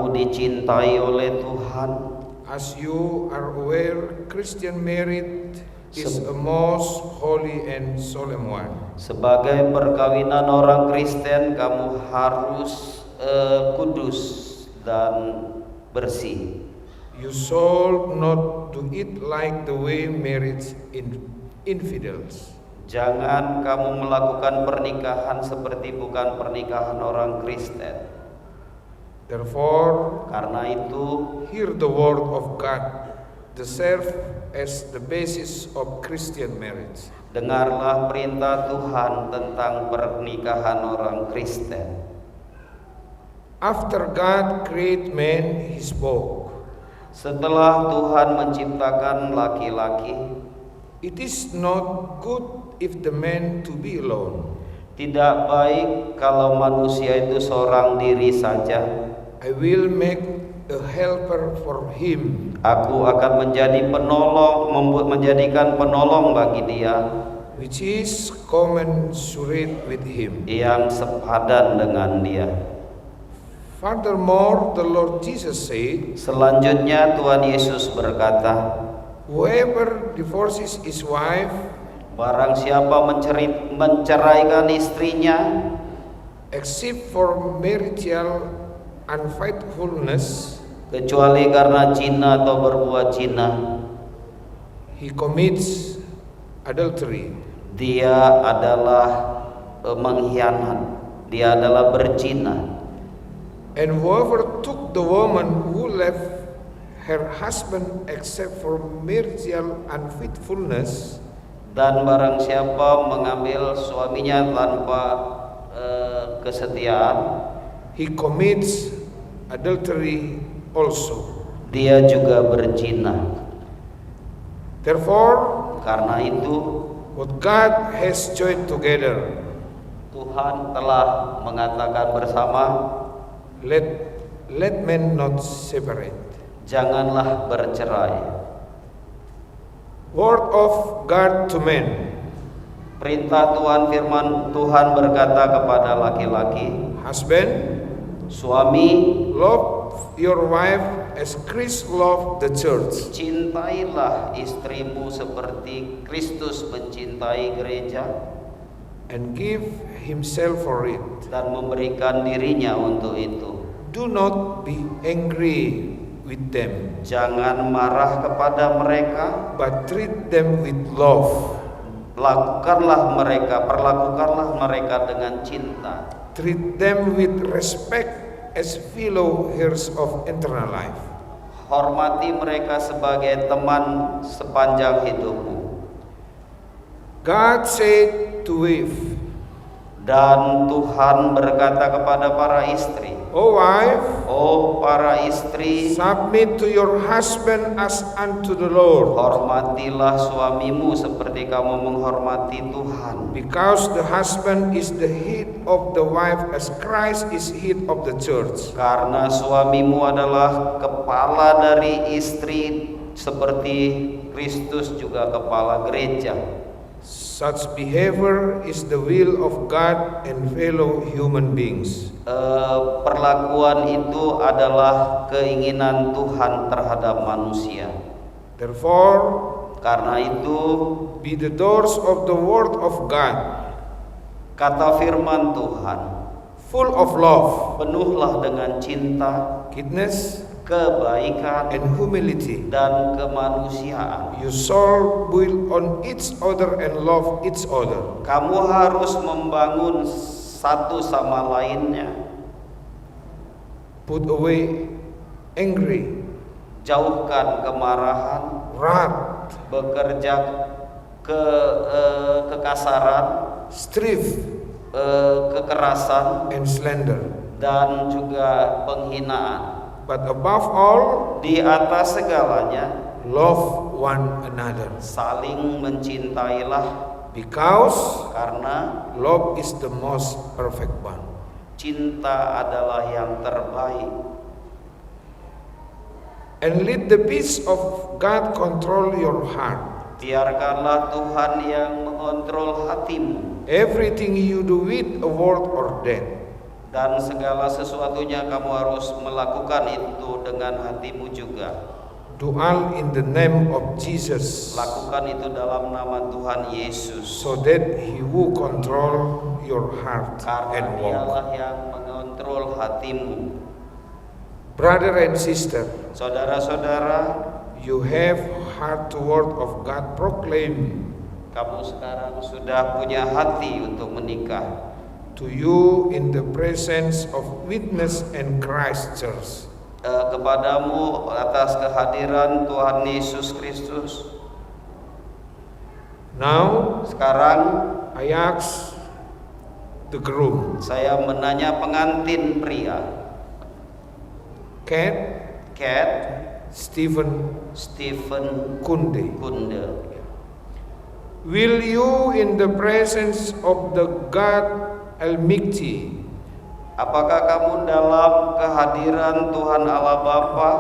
kamu dicintai oleh Tuhan. As you are aware, Christian marriage is a most holy and solemn one. Sebagai perkawinan orang Kristen, kamu harus kudus dan bersih. You should not do it like the way marriage infidels. Jangan kamu melakukan pernikahan seperti bukan pernikahan orang Kristen. Therefore, Karena itu, hear the word of God, the serve as the basis of Christian marriage. dengarlah perintah Tuhan tentang pernikahan orang Kristen. After God created man, He spoke. Setelah Tuhan menciptakan laki-laki, It is not good if the man to be alone. tidak baik kalau manusia itu seorang diri saja. I will make a helper for him. Aku akan menjadikan penolong bagi dia Which is commensurate with him. yang sepadan dengan dia. Furthermore, the Lord Jesus said, Selanjutnya Tuhan Yesus berkata, whoever divorces his wife, barang siapa menceraikan istrinya except for marital unfaithfulness, kecuali karena zina atau berbuat zina, he commits adultery. dia adalah mengkhianat, dia adalah berzina. And whoever took the woman who left her husband except for marital unfaithfulness, Dan barang siapa mengambil suaminya tanpa kesetiaan, he commits adultery also. dia juga berzina. Therefore, Karena itu what God has joined together, Tuhan telah mengatakan bersama, let men not separate. janganlah bercerai. Word of God to men. Perintah Tuhan, firman Tuhan berkata kepada laki-laki, Husband, suami, love your wife as Christ loved the church. cintailah istrimu seperti Kristus mencintai gereja And give himself for it. dan memberikan dirinya untuk itu. Do not be angry with them, Jangan marah kepada mereka, but treat them with love. perlakukanlah mereka dengan cinta. Treat them with respect as fellow heirs of eternal life. Hormati mereka sebagai teman sepanjang hidupmu. God said to Eve, Dan Tuhan berkata kepada para istri, O wife, oh para istri, submit to your husband as unto the Lord, hormatilah suamimu seperti kamu menghormati Tuhan. because the husband is the head of the wife as Christ is head of the church. Karena suamimu adalah kepala dari istri seperti Kristus juga kepala gereja. Such behavior is the will of God and fellow human beings. Perlakuan itu adalah keinginan Tuhan terhadap manusia. Therefore, Karena itu, be the doors of the word of God, kata firman Tuhan, full of love, penuhlah dengan cinta, kindness, kebaikan, and humility. dan kemanusiaan. You shall build on each other and love each other. Kamu harus membangun satu sama lainnya. Put away angry, Jauhkan kemarahan, wrath, bekerja kekasaran, strife, kekerasan, and slander. dan juga penghinaan. But above all, Di atas segalanya, love one another, saling mencintailah, because karena love is the most perfect one. cinta adalah yang terbaik. And let the peace of God control your heart. Biarkanlah Tuhan yang mengontrol hatimu, Everything you do with a word or deed, Dan segala sesuatunya kamu harus melakukan itu dengan hatimu juga. Do all in the name of Jesus, Lakukan itu dalam nama Tuhan Yesus. so that He will control your heart Karena and walk. Dialah yang mengontrol hatimu. Brother and sister, Saudara-saudara, you have heard the word of God proclaimed kamu sekarang sudah punya hati untuk menikah. to you in the presence of witness and Christ Church. Kepadamu atas kehadiran Tuhan Yesus Kristus. Now, Sekarang I ask the groom, saya menanya pengantin pria, Kat Stephen Kunde. Kunde. Will you in the presence of the God Almighty, Apakah kamu dalam kehadiran Tuhan Allah Bapa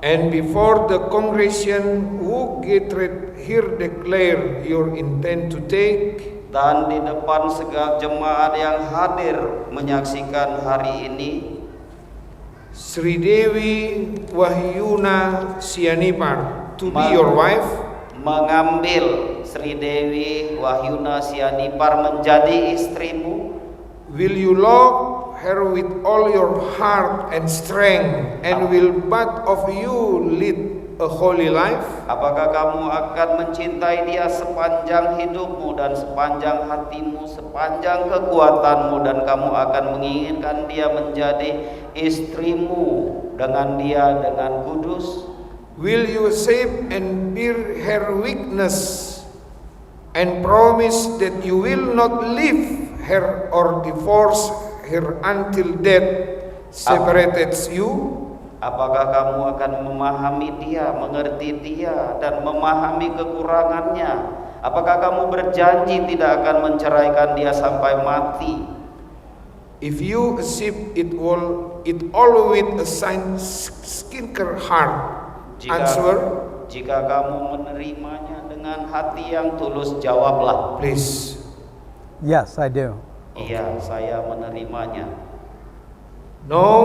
and before the congregation who gathered here declare your intent to take dan di depan segala jemaat yang hadir menyaksikan hari ini, Sri Dewi Wahyuna Sianipar to be your wife, mengambil Sri Dewi Wahyuna Sianipar menjadi istrimu? will you love her with all your heart and strength, and will both of you lead a holy life? Apakah kamu akan mencintai dia sepanjang hidupmu dan sepanjang hatimu, sepanjang kekuatanmu, dan kamu akan menginginkan dia menjadi istrimu dengan dia dengan kudus? Will you save and bear her weakness and promise that you will not leave her or divorce her until death separates you? Apakah kamu akan memahami dia, mengerti dia, dan memahami kekurangannya? Apakah kamu berjanji tidak akan menceraikan dia sampai mati? If you accept it all with a sincere heart, Jika kamu menerimanya dengan hati yang tulus, jawablah. please. Yes, I do. Iya, saya menerimanya. Now,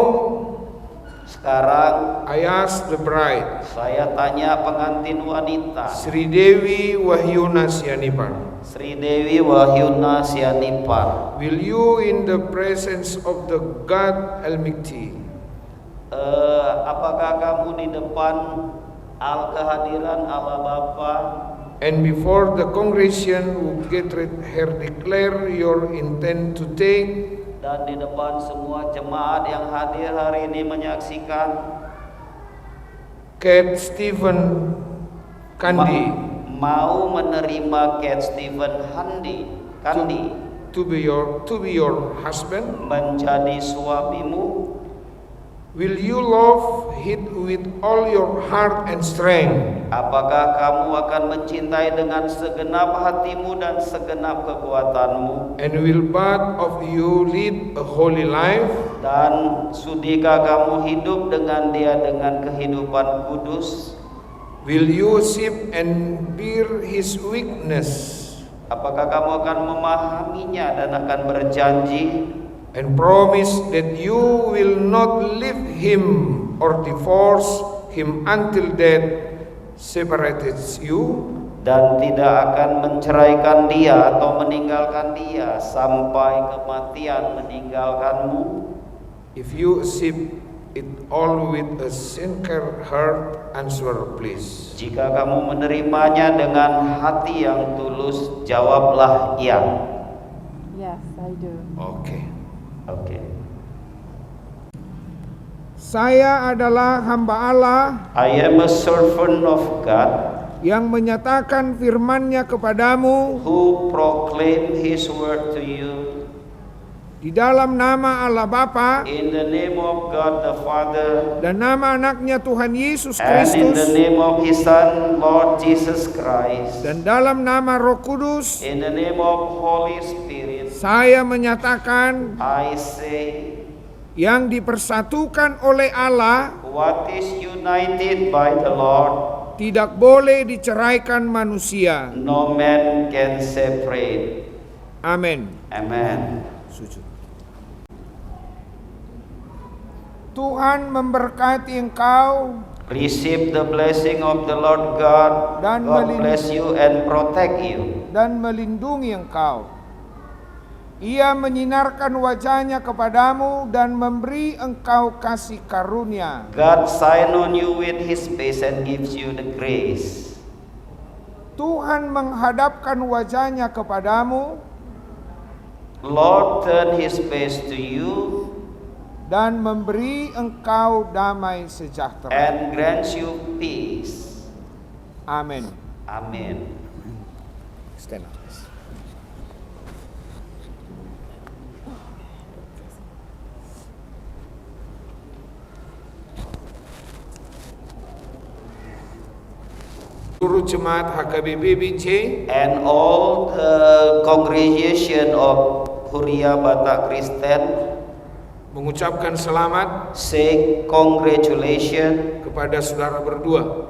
Sekarang I ask the bride, saya tanya pengantin wanita, Sri Dewi Wahyuna Sianipar, Sri Dewi Wahyuna Sianipar, will you in the presence of the God Almighty apakah kamu di depan kehadiran Allah Bapa and before the congregation who gathered here declare your intent to take dan di depan semua jemaat yang hadir hari ini menyaksikan Kat Stephen Kandi mau menerima Kat Stephen Kandi to be your husband? menjadi suamimu? Will you love him with all your heart and strength? Apakah kamu akan mencintai dengan segenap hatimu dan segenap kekuatanmu? And will both of you lead a holy life? Dan sudikah kamu hidup dengan dia dengan kehidupan kudus? Will you accept and bear his weakness Apakah kamu akan memahaminya dan akan berjanji and promise that you will not leave him or divorce him until death separates you? dan tidak akan menceraikan dia atau meninggalkan dia sampai kematian meninggalkanmu? If you accept it all with a sincere heart, answer please. Jika kamu menerimanya dengan hati yang tulus, jawablah ya. Yes, I do. Okay. Oke. Saya adalah hamba Allah I am a servant of God yang menyatakan firman-Nya kepadamu who proclaim His word to you di dalam nama Allah Bapa in the name of God the Father dan nama anaknya Tuhan Yesus and in the Kristus name of His Son Lord Jesus Christ, dan dalam nama Roh Kudus. in the name of Holy Spirit. Saya menyatakan I say, yang dipersatukan oleh Allah what is united by the Lord, tidak boleh diceraikan manusia. no man can separate. Amin. Amen. Sujud. Tuhan memberkati engkau Receive the blessing of the Lord God. Dan God bless you and protect you. dan melindungi engkau. Ia menyinarkan wajahnya kepadamu dan memberi engkau kasih karunia. God shine on you with His face and gives you the grace. Tuhan menghadapkan wajahnya kepadamu Lord turn His face to you dan memberi engkau damai sejahtera. and grants you peace. Amin. Amen. Stand up. Seluruh jemaat HKBP BC And all the congregation of Huria Batak Kristen mengucapkan selamat say congratulations kepada saudara berdua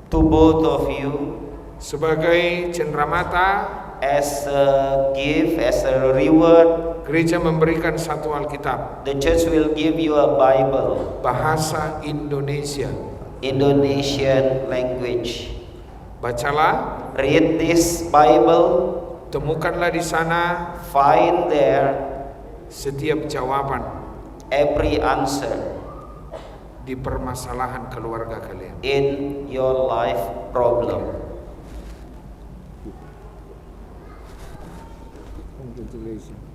to both of you sebagai cenderamata. as a gift, as a reward. Gereja memberikan satu Alkitab The church will give you a Bible, bahasa Indonesia. Indonesian language. Bacalah, Read this Bible, temukanlah di sana find there setiap jawaban every answer di permasalahan keluarga kalian. in your life problem.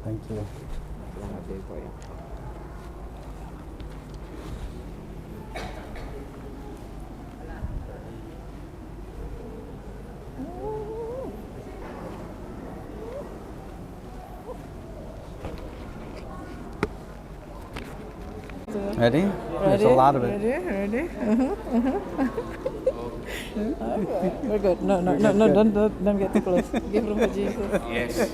Thank you. Ready? There's a lot of it. Ready? We're good. No, don't get too close. Give room for Jesus. Yes.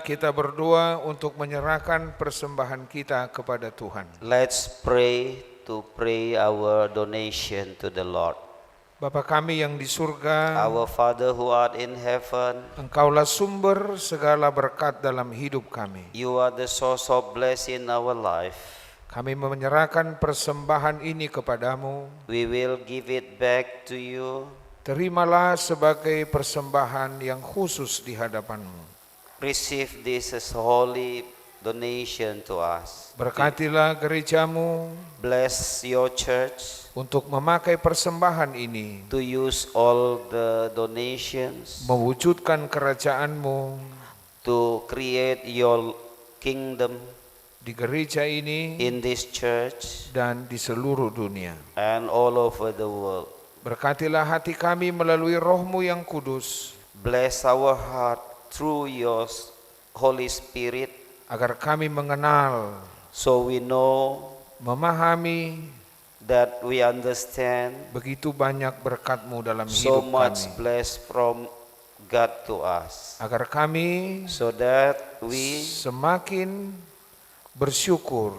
Kita berdoa untuk menyerahkan persembahan kita kepada Tuhan. Let's pray to pray our donation to the Lord. Bapa kami yang di surga, Our Father who art in heaven, Engkaulah sumber segala berkat dalam hidup kami. you are the source of blessing in our life. Kami menyerahkan persembahan ini kepadamu. We will give it back to you. Terimalah sebagai persembahan yang khusus di hadapanmu. Receive this as holy donation to us. Berkatilah gerejamu Bless your church untuk memakai persembahan ini, to use all the donations mewujudkan kerajaanmu to create your kingdom di gereja ini in this church dan di seluruh dunia. and all over the world. Berkatilah hati kami melalui Roh-Mu yang kudus, Bless our heart through your Holy Spirit, agar kami mengenal, so we know memahami that we understand begitu banyak berkat-Mu dalam so hidup much kami. blessed from God to us, Agar kami so that we semakin bersyukur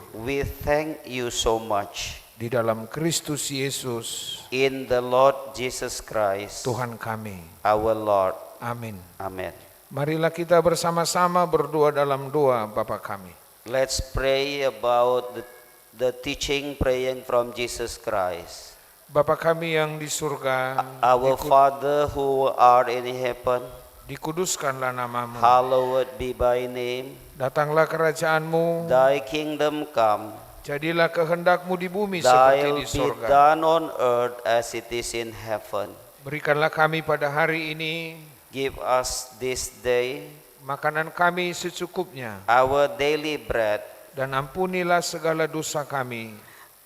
thank you so much di dalam Kristus Yesus, in the Lord Jesus Christ, Tuhan kami. our Lord. Amin. Amen. Marilah kita bersama-sama berdoa dalam doa Bapa kami. Let's pray about the teaching praying from Jesus Christ. Bapa kami yang di surga, Our Father who art in heaven, dikuduskanlah namamu. hallowed be thy name. Datanglah kerajaanmu, Thy kingdom come. jadilah kehendakmu di bumi seperti Thy di be surga. done on earth as it is in heaven. Berikanlah kami pada hari ini Give us this day makanan kami secukupnya, our daily bread, dan ampunilah segala dosa kami,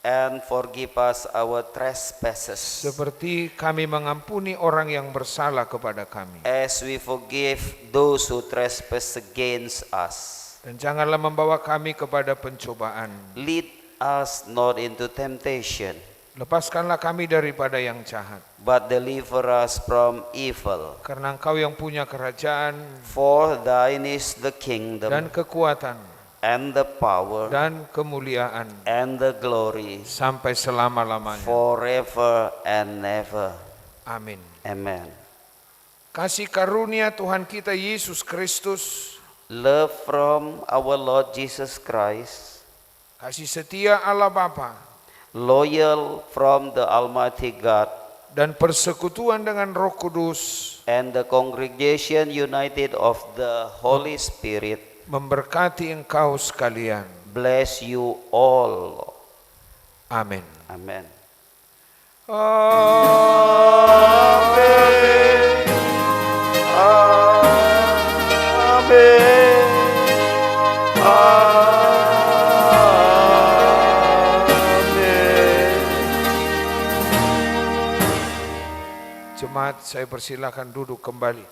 and forgive us our trespasses, seperti kami mengampuni orang yang bersalah kepada kami. as we forgive those who trespass against us. Dan janganlah membawa kami kepada pencobaan. Lead us not into temptation, Lepaskanlah kami daripada yang jahat. but deliver us from evil. Karena Engkau yang punya kerajaan For thine is the kingdom, dan kekuatan and the power, dan kemuliaan and the glory, sampai selama-lamanya. forever and ever. Amin. Amen. Kasih karunia Tuhan kita Yesus Kristus, Love from our Lord Jesus Christ, kasih setia Allah Bapa, loyal from the Almighty God, dan persekutuan dengan Roh Kudus and the congregation united of the Holy Spirit memberkati engkau sekalian. bless you all. Amin. Amen. Amin. Amen. Jemaat, saya persilakan duduk kembali.